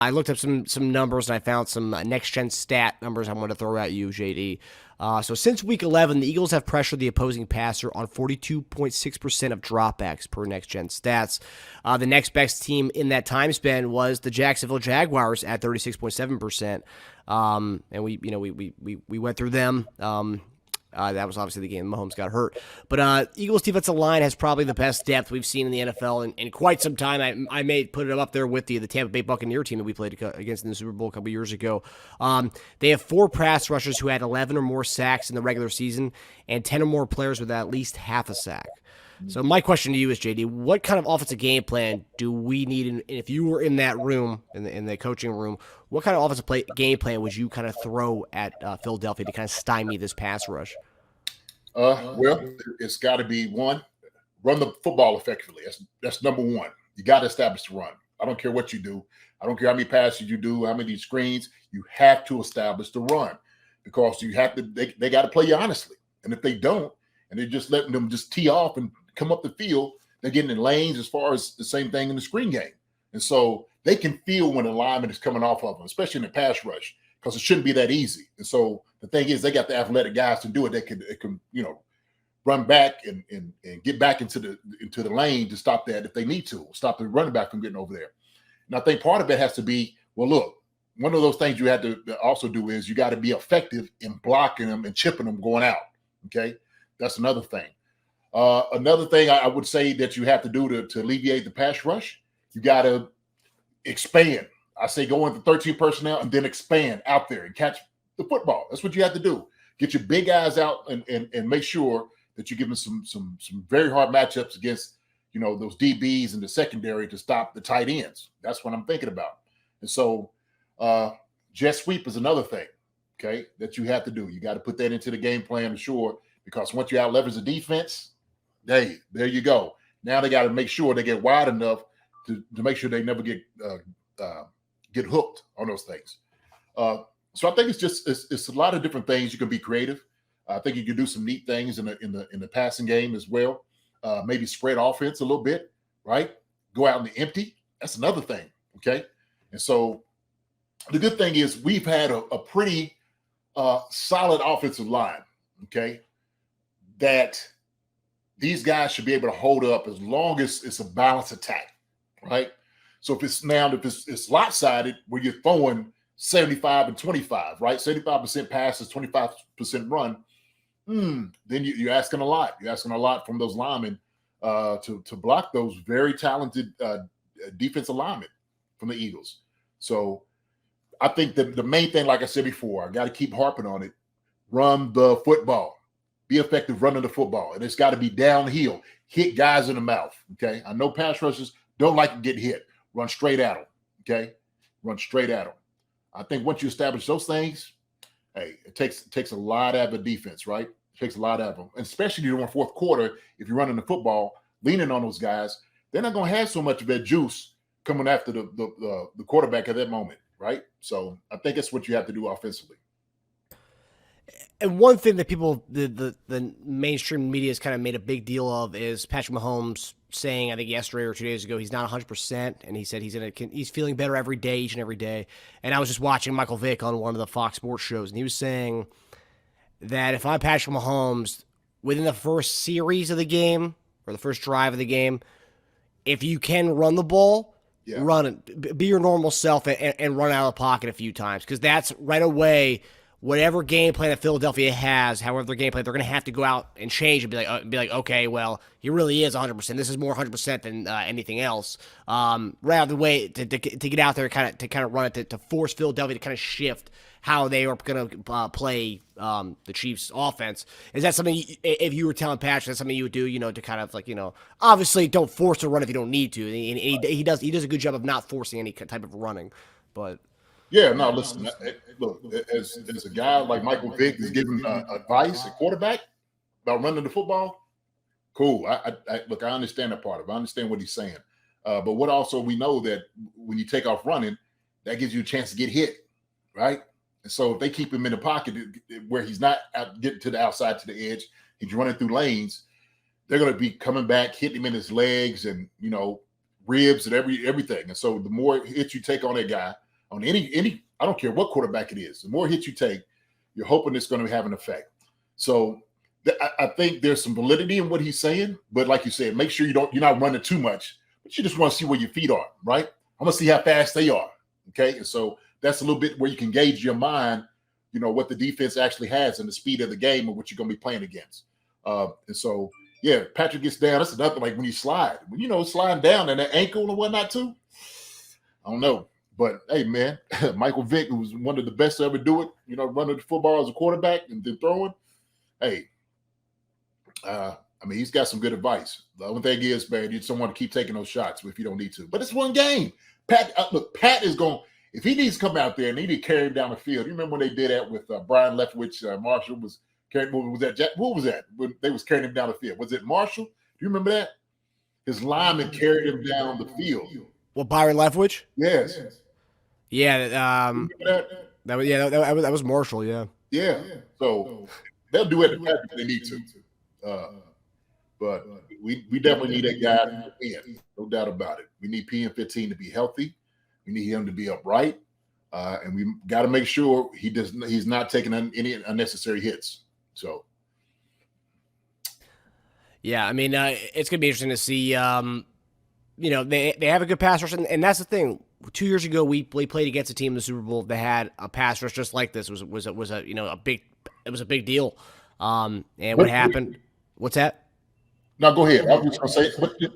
I looked up some numbers and I found some next gen stat numbers I want to throw at you, JD. So since week 11, the Eagles have pressured the opposing passer on 42.6% of dropbacks per next gen stats. The next best team in that time span was the Jacksonville Jaguars at 36.7%. And we went through them. That was obviously the game Mahomes got hurt. But Eagles defensive line has probably the best depth we've seen in the NFL in quite some time. I may put it up there with the Tampa Bay Buccaneer team that we played against in the Super Bowl a couple years ago. They have 4 pass rushers who had 11 or more sacks in the regular season and 10 or more players with at least half a sack. So my question to you is, JD, what kind of offensive game plan do we need? And if you were in that room, in the coaching room, what kind of offensive game plan would you kind of throw at Philadelphia to kind of stymie this pass rush? Well, it's got to be one, run the football effectively. That's number one. You got to establish the run. I don't care what you do. I don't care how many passes you do, how many screens. You have to establish the run because you have to. They got to play you honestly, and if they don't, and they're just letting them just tee off and come up the field, they're getting in lanes as far as the same thing in the screen game. And so they can feel when the lineman is coming off of them, especially in the pass rush, because it shouldn't be that easy. And so the thing is, they got the athletic guys to do it. They can run back and get back into the lane to stop that if they need to, stop the running back from getting over there. And I think part of it has to be, well, look, one of those things you have to also do is you got to be effective in blocking them and chipping them going out. Okay, that's another thing. Another thing I would say that you have to do to alleviate the pass rush, you got to expand. I say go into 13 personnel and then expand out there and catch the football. That's what you have to do. Get your big guys out and make sure that you give them some very hard matchups against those DBs in the secondary to stop the tight ends. That's what I'm thinking about. And so jet sweep is another thing, okay, that you have to do. You got to put that into the game plan, sure, because once you out leverage the defense, hey, there you go. Now they got to make sure they get wide enough to make sure they never get hooked on those things. So I think it's a lot of different things. You can be creative. I think you can do some neat things in the passing game as well. Maybe spread offense a little bit, right? Go out in the empty. That's another thing, okay? And so the good thing is we've had a pretty solid offensive line, okay, that these guys should be able to hold up as long as it's a balanced attack, right? So if it's lopsided where you're throwing 75 and 25, right? 75% passes, 25% run, then you're asking a lot. You're asking a lot from those linemen to block those very talented defensive linemen from the Eagles. So I think that the main thing, like I said before, I got to keep harping on it, run the football. Be effective running the football. And it's got to be downhill. Hit guys in the mouth, okay? I know pass rushers don't like to get hit. Run straight at them, okay? Run straight at them. I think once you establish those things, hey, it takes a lot out of a defense, right? It takes a lot out of them. And especially during the fourth quarter, if you're running the football, leaning on those guys, they're not going to have so much of that juice coming after the quarterback at that moment, right? So I think that's what you have to do offensively. And one thing that people, the mainstream media has kind of made a big deal of is Patrick Mahomes saying, I think yesterday or 2 days ago, he's not 100%, and he said he's feeling better every day, each and every day. And I was just watching Michael Vick on one of the Fox Sports shows, and he was saying that if I'm Patrick Mahomes, within the first series of the game or the first drive of the game, if you can run the ball, run it, be your normal self, and run out of the pocket a few times, because that's right away. Whatever game plan that Philadelphia has, however their game plan, they're going to have to go out and change and be like, okay, well, he really is 100%. This is more 100% than anything else. Rather than way to get out there to kind of run it to force Philadelphia to kind of shift how they are going to play the Chiefs' offense. Is that something? If you were telling Patrick, that's something you would do, to kind of obviously don't force to run if you don't need to. And he does a good job of not forcing any type of running, but. Yeah, no, listen, look, as a guy like Michael Vick is giving advice, a quarterback, about running the football, cool. I look, I understand that part of it. I understand what he's saying. But what also we know that when you take off running, that gives you a chance to get hit, right? And so if they keep him in the pocket where he's not getting to the outside to the edge, he's running through lanes, they're going to be coming back, hitting him in his legs and, ribs and everything. And so the more hits you take on that guy, on any. I don't care what quarterback it is. The more hits you take, you're hoping it's going to have an effect. So I think there's some validity in what he's saying, but like you said, make sure you're not running too much, but you just want to see where your feet are, right? I want to see how fast they are. Okay. And so that's a little bit where you can gauge your mind, what the defense actually has and the speed of the game and what you're going to be playing against. And so, yeah, Patrick gets down. That's another, like when you slide, sliding down and that ankle and whatnot too. I don't know. But hey, man, Michael Vick, who was one of the best to ever do it, running the football as a quarterback and then throwing. Hey, he's got some good advice. The only thing is, man, you just don't want to keep taking those shots if you don't need to. But it's one game. Pat is going. If he needs to come out there and he need to carry him down the field. You remember when they did that with Brian Leftwich? Marshall was carrying. Was that Jack? What was that? When they was carrying him down the field? Was it Marshall? Do you remember that? His lineman carried him down the field. Well, Byron Leftwich? Yes. Yeah. That was Marshall. Yeah. Yeah. So they'll do it if they need to. But we definitely need that guy to win. No doubt about it. We need PM15 to be healthy. We need him to be upright. And we got to make sure he's not taking any unnecessary hits. So. Yeah, it's going to be interesting to see. They have a good pass rush, and that's the thing. 2 years ago, we played against a team in the Super Bowl that had a pass rush just like this. It was a big deal. And what happened? What's that? No, go ahead. I was just going to say,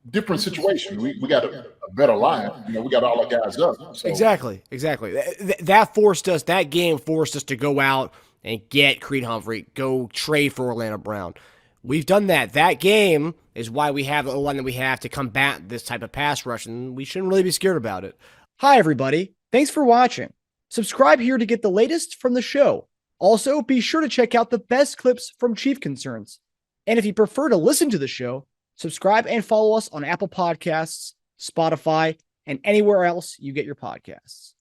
different situation. We got a better line. We got all our guys up. So. Exactly. That game forced us to go out and get Creed Humphrey, go trade for Orlando Brown. We've done that. That game is why we have the line that we have to combat this type of pass rush, and we shouldn't really be scared about it. Hi, everybody. Thanks for watching. Subscribe here to get the latest from the show. Also, be sure to check out the best clips from Chief Concerns. And if you prefer to listen to the show, subscribe and follow us on Apple Podcasts, Spotify, and anywhere else you get your podcasts.